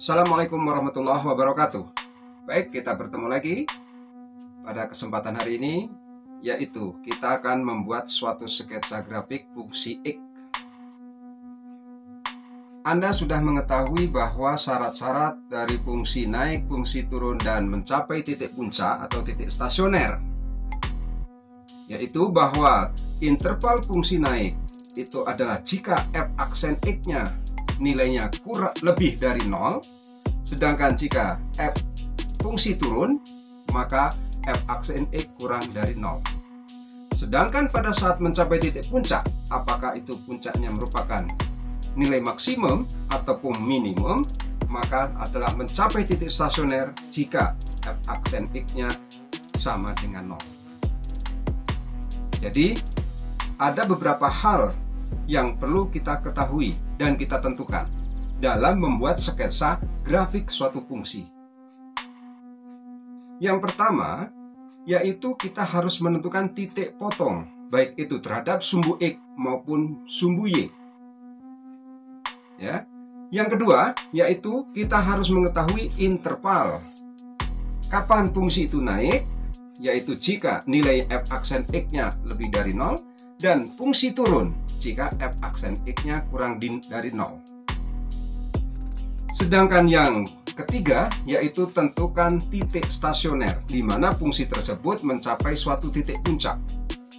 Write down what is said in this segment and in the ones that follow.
Assalamualaikum warahmatullahi wabarakatuh. Baik, kita bertemu lagi pada kesempatan hari ini, yaitu kita akan membuat suatu sketsa grafik fungsi X. Anda sudah mengetahui bahwa syarat-syarat dari fungsi naik, fungsi turun, dan mencapai titik puncak atau titik stasioner, yaitu bahwa interval fungsi naik itu adalah jika f aksen X-nya nilainya kurang lebih dari 0, sedangkan jika f fungsi turun maka f aksen X kurang dari 0. Sedangkan pada saat mencapai titik puncak, apakah itu puncaknya merupakan nilai maksimum ataupun minimum, maka adalah mencapai titik stasioner jika f aksen X-nya sama dengan 0. Jadi ada beberapa hal yang perlu kita ketahui dan kita tentukan dalam membuat sketsa grafik suatu fungsi. Yang pertama, yaitu kita harus menentukan titik potong, baik itu terhadap sumbu X maupun sumbu Y. Ya. Yang kedua, yaitu kita harus mengetahui interval. Kapan fungsi itu naik, yaitu jika nilai f aksen X-nya lebih dari 0, dan fungsi turun jika f aksen X-nya kurang dari 0. Sedangkan yang ketiga, yaitu tentukan titik stasioner, di mana fungsi tersebut mencapai suatu titik puncak,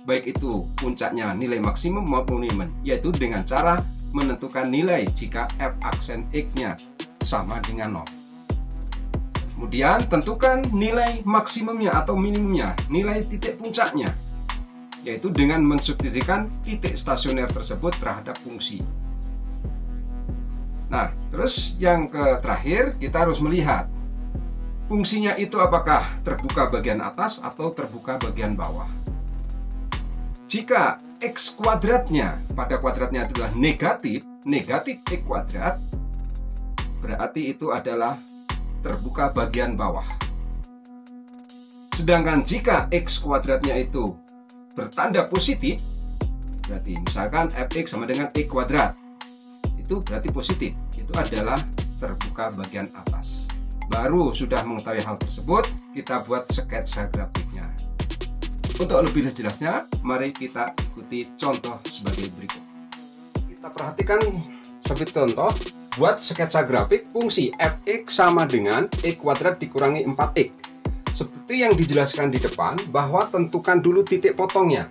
baik itu puncaknya nilai maksimum maupun minimum, yaitu dengan cara menentukan nilai jika f aksen X-nya sama dengan 0. Kemudian tentukan nilai maksimumnya atau minimumnya, nilai titik puncaknya, yaitu dengan mensubstitusikan titik stasioner tersebut terhadap fungsi. Nah, terus yang terakhir kita harus melihat fungsinya itu apakah terbuka bagian atas atau terbuka bagian bawah. Jika X kuadratnya pada kuadratnya adalah negatif X kuadrat, berarti itu adalah terbuka bagian bawah. Sedangkan jika X kuadratnya itu bertanda positif, berarti misalkan fx sama dengan x kuadrat, itu berarti positif, itu adalah terbuka bagian atas. Baru sudah mengetahui hal tersebut, kita buat sketsa grafiknya. Untuk lebih jelasnya, mari kita ikuti contoh sebagai berikut. Kita perhatikan sebagai contoh, buat sketsa grafik fungsi fx sama dengan x kuadrat dikurangi 4x. Seperti yang dijelaskan di depan, bahwa tentukan dulu titik potongnya.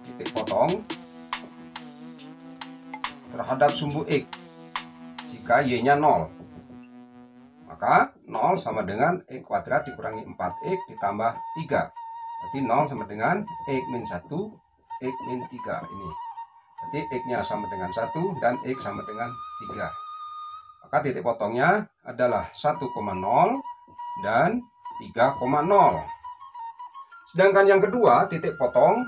Titik potong terhadap sumbu X jika Y-nya 0. Maka 0 sama dengan X kuadrat dikurangi 4X ditambah 3. Berarti 0 sama dengan X min 1, X min 3 ini. Berarti X-nya sama dengan 1 dan X sama dengan 3. Maka titik potongnya adalah 1,0 dan 3,0. Sedangkan yang kedua, titik potong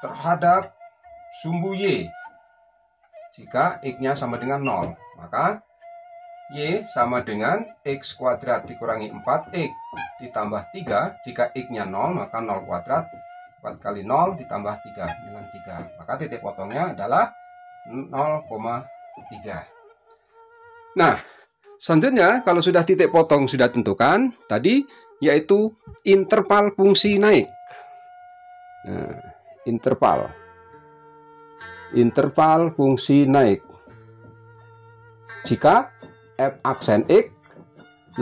terhadap sumbu Y jika X-nya sama dengan 0. Maka Y sama dengan X kuadrat dikurangi 4X ditambah 3. Jika X-nya 0, maka 0 kuadrat 4 kali 0 ditambah 3 dengan 3. Maka titik potongnya adalah 0,3. Nah, selanjutnya kalau sudah titik potong sudah tentukan tadi, yaitu interval fungsi naik. Nah, interval fungsi naik jika f aksen X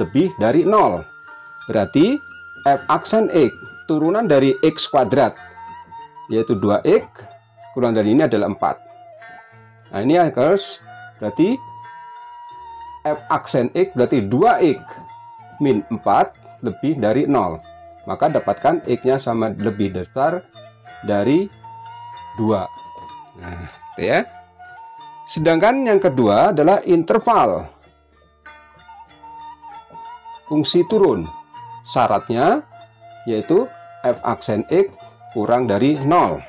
lebih dari 0, berarti f aksen X turunan dari X kuadrat, yaitu 2X kurang dari ini adalah 4. Nah, ini harus berarti f aksen X berarti 2X min 4 lebih dari 0. Maka dapatkan X-nya sama lebih besar dari 2. Nah, itu ya. Sedangkan yang kedua adalah interval fungsi turun. Syaratnya yaitu f aksen X kurang dari 0.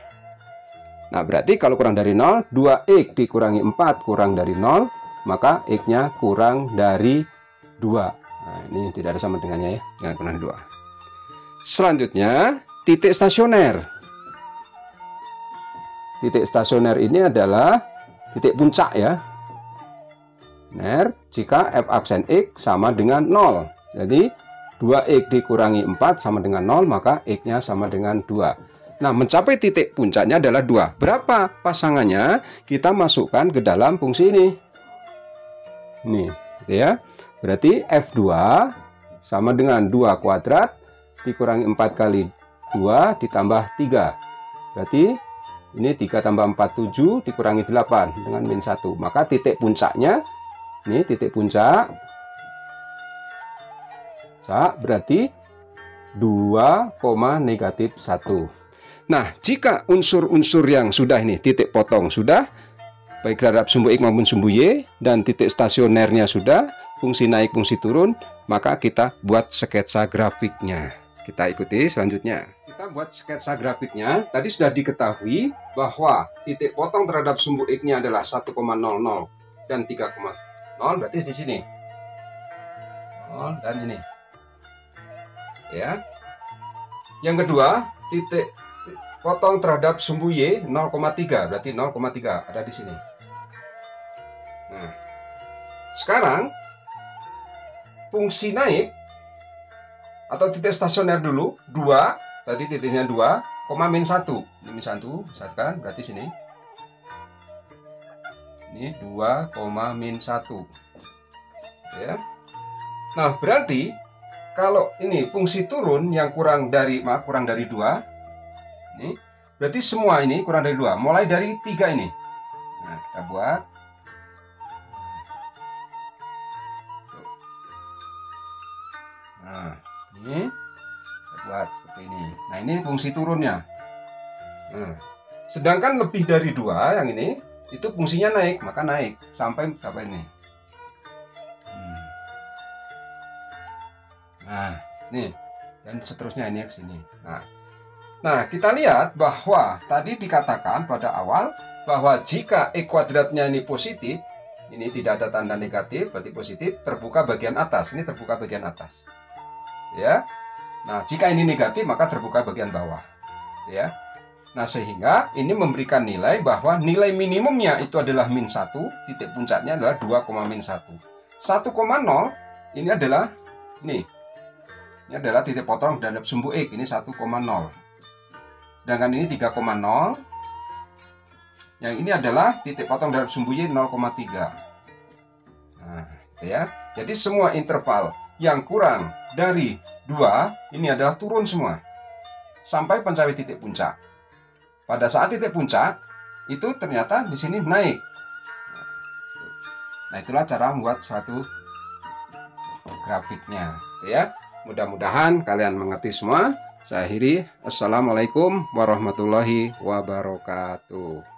Nah, berarti kalau kurang dari 0, 2X dikurangi 4 kurang dari 0, maka X-nya kurang dari 2. Nah, ini tidak ada sama dengannya ya, jangan kurang dari 2. Selanjutnya, titik stasioner. Titik stasioner ini adalah titik puncak ya. Benar, jika f aksen X sama dengan 0. Jadi 2X dikurangi 4 sama dengan 0, maka X-nya sama dengan 2. Nah, mencapai titik puncaknya adalah 2. Berapa pasangannya? Kita masukkan ke dalam fungsi ini. Nih, gitu ya. Berarti F2 sama dengan 2 kuadrat dikurangi 4 kali 2 ditambah 3. Berarti ini 3 tambah 4, 7 dikurangi 8 dengan min 1. Maka titik puncaknya, ini titik puncak, berarti 2, negatif 1. Nah, jika unsur-unsur yang sudah ini, titik potong sudah, baik terhadap sumbu X maupun sumbu Y, dan titik stasionernya sudah, fungsi naik, fungsi turun, maka kita buat sketsa grafiknya. Kita ikuti selanjutnya. Kita buat sketsa grafiknya. Tadi sudah diketahui bahwa titik potong terhadap sumbu X-nya adalah 1,00 dan 3,0, berarti di sini. 0 dan ini. Ya. Yang kedua, titik potong terhadap sumbu Y 0,3, berarti 0,3 ada di sini. Nah, sekarang fungsi naik atau titik stasioner dulu 2, tadi titiknya 2, min 1. Ini min 1, misalkan berarti sini. Ini 2, min 1. Ya. Nah, berarti kalau ini fungsi turun yang kurang dari 2, ini berarti semua ini kurang dari 2, mulai dari 3 ini. Nah, kita buat. Nah, ini kita buat seperti ini. Nah, ini fungsi turunnya. Nah, sedangkan lebih dari 2 yang ini, itu fungsinya naik, maka naik sampai berapa ini. Nah, nih, dan seterusnya ini ke sini. Nah, kita lihat bahwa tadi dikatakan pada awal bahwa jika X kuadratnya ini positif, ini tidak ada tanda negatif, berarti positif, terbuka bagian atas. Ini terbuka bagian atas. Ya. Nah, jika ini negatif, maka terbuka bagian bawah. Ya. Nah, sehingga ini memberikan nilai bahwa nilai minimumnya itu adalah min 1, titik puncaknya adalah 2, min 1. 1,0 ini adalah ini. Ini adalah titik potong terhadap sumbu X, ini 1,0. Sedangkan ini 3,0. Yang ini adalah titik potong terhadap sumbu Y 0,3. Nah, gitu ya. Jadi semua interval yang kurang dari 2 ini adalah turun semua sampai mencapai titik puncak. Pada saat titik puncak itu ternyata di sini naik. Nah, itulah cara membuat satu grafiknya, ya. Mudah-mudahan kalian mengerti semua. Saya akhiri. Assalamualaikum warahmatullahi wabarakatuh.